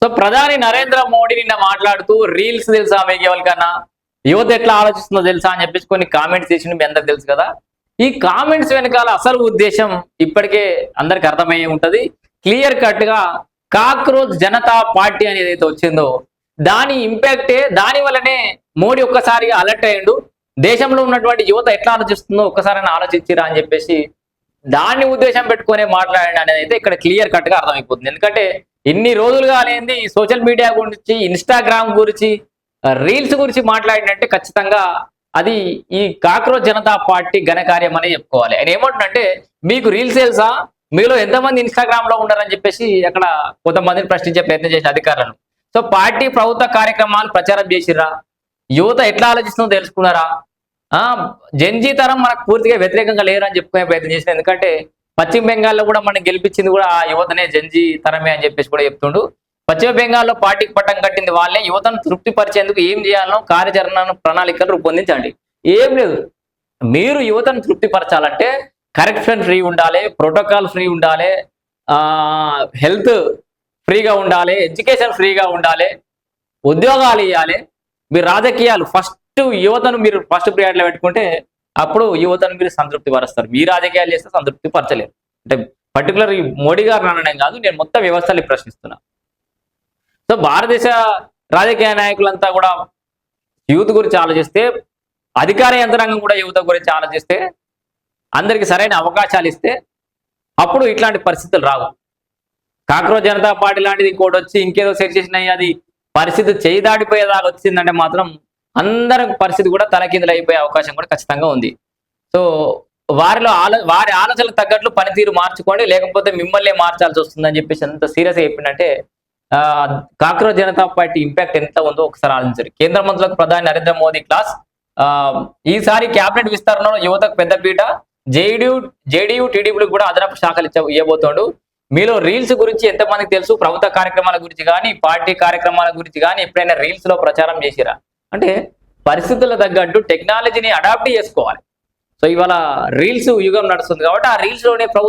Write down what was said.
So ప్రధాని నరేంద్ర మోడీ నిన్న మాట్లాడుతూ రీల్స్ తెలుసా మీకు ఎవరికన్నా, యువత ఎట్లా ఆలోచిస్తుందో తెలుసా అని చెప్పేసి కొన్ని కామెంట్స్ చేసిండు. మీ అందరికి తెలుసు కదా. ఈ కామెంట్స్ వెనకాల అసలు ఉద్దేశం ఇప్పటికే అందరికి అర్థమయ్యే ఉంటది. క్లియర్ కట్ గా కాక్రోచ్ జనతా పార్టీ అని ఏదైతే వచ్చిందో దాని ఇంపాక్టే, దాని వల్లనే మోడీ ఒక్కసారిగా అలర్ట్ అయ్యిండు. దేశంలో ఉన్నటువంటి యువత ఎట్లా ఆలోచిస్తుందో ఒక్కసారి ఆలోచించిరా అని చెప్పేసి దాన్ని ఉద్దేశం పెట్టుకునే మాట్లాడండి అనేది అయితే ఇక్కడ క్లియర్ కట్ గా అర్థమైపోతుంది. ఎందుకంటే ఇన్ని రోజులుగా అనేది సోషల్ మీడియా గురించి, ఇన్స్టాగ్రామ్ గురించి, రీల్స్ గురించి మాట్లాడినంటే ఖచ్చితంగా అది ఈ కాక్రోచ్ జనతా పార్టీ ఘనకార్యం అని చెప్పుకోవాలి. ఆయన ఏమంటున్నంటే, మీకు రీల్స్ తెలుసా, మీలో ఎంతమంది ఇన్స్టాగ్రామ్ లో ఉన్నారని చెప్పేసి అక్కడ కొంతమందిని ప్రశ్నించే ప్రయత్నం చేసిన అధికారులను. సో పార్టీ ప్రభుత్వ కార్యక్రమాలు ప్రచారం చేసిర్రా, యువత ఎట్లా ఆలోచిస్తుందో తెలుసుకున్నారా, జెన్జీ తరం మనకు పూర్తిగా వ్యతిరేకంగా లేరని చెప్పుకునే ప్రయత్నం చేసిన. ఎందుకంటే పశ్చిమ బెంగాల్లో కూడా మనం గెలిపించింది కూడా ఆ యువతనే, జెన్జీ తరమే అని చెప్పేసి కూడా చెప్తుండు. పశ్చిమ బెంగాల్లో పార్టీకి పట్టం కట్టింది వాళ్ళే. యువతను తృప్తిపరిచేందుకు ఏం చేయాలనో కార్యాచరణ ప్రణాళికలు రూపొందించండి. ఏం లేదు, మీరు యువతను తృప్తిపరచాలంటే కరప్షన్ ఫ్రీ ఉండాలి, ప్రోటోకాల్ ఫ్రీ ఉండాలి, హెల్త్ ఫ్రీగా ఉండాలి, ఎడ్యుకేషన్ ఫ్రీగా ఉండాలి, ఉద్యోగాలు ఇవ్వాలి. మీరు రాజకీయాలు ఫస్ట్ యువతను మీరు ఫస్ట్ ప్రియారిటీలో పెట్టుకుంటే అప్పుడు యువతను మీరు సంతృప్తి పరుస్తారు. మీ రాజకీయాలు చేస్తే సంతృప్తి పరచలేరు. అంటే పర్టికులర్ ఈ మోడీ గారు అనడం కాదు, నేను మొత్తం వ్యవస్థని ప్రశ్నిస్తున్నా. సో భారతదేశ రాజకీయ నాయకులంతా కూడా యూత్ గురించి ఆలోచిస్తే, అధికార యంత్రాంగం కూడా యువత గురించి ఆలోచిస్తే, అందరికి సరైన అవకాశాలు ఇస్తే అప్పుడు ఇట్లాంటి పరిస్థితులు రావు. కాక్రోచ్ జనతా పార్టీ లాంటిది ఇంకోటి వచ్చి ఇంకేదో సెట్ చేసినాయి, అది పరిస్థితి చేయి దాటిపోయేదాకా వచ్చిందంటే మాత్రం అందరి పరిస్థితి కూడా తలకిందులు అయిపోయే అవకాశం కూడా ఖచ్చితంగా ఉంది. సో వారి ఆలోచనలకు తగ్గట్లు పనితీరు మార్చుకోండి, లేకపోతే మిమ్మల్ని మార్చాల్సి వస్తుందని చెప్పేసి ఎంత సీరియస్గా చెప్పిందంటే కాక్రోచ్ జనతా పార్టీ ఇంపాక్ట్ ఎంత ఉందో ఒకసారి ఆలోచించారు. కేంద్ర మంత్రులకు ప్రధాని నరేంద్ర మోదీ క్లాస్. ఈసారి క్యాబినెట్ విస్తరణలో యువతకు పెద్దపీట. జేడీయూ టీడీపీలకు కూడా అదనపు శాఖలు ఇవ్వబోతోండు. మీలో రీల్స్ గురించి ఎంతమందికి తెలుసు, ప్రభుత్వ కార్యక్రమాల గురించి కానీ, పార్టీ కార్యక్రమాల గురించి కానీ ఎప్పుడైనా రీల్స్ లో ప్రచారం చేసిరా అంటే పరిస్థితుల తగ్గట్టు టెక్నాలజీని అడాప్ట్ చేసుకోవాలి. సో ఇవాళ రీల్స్ యుగం నడుస్తుంది కాబట్టి ఆ రీల్స్ లోనే ప్రభుత్వం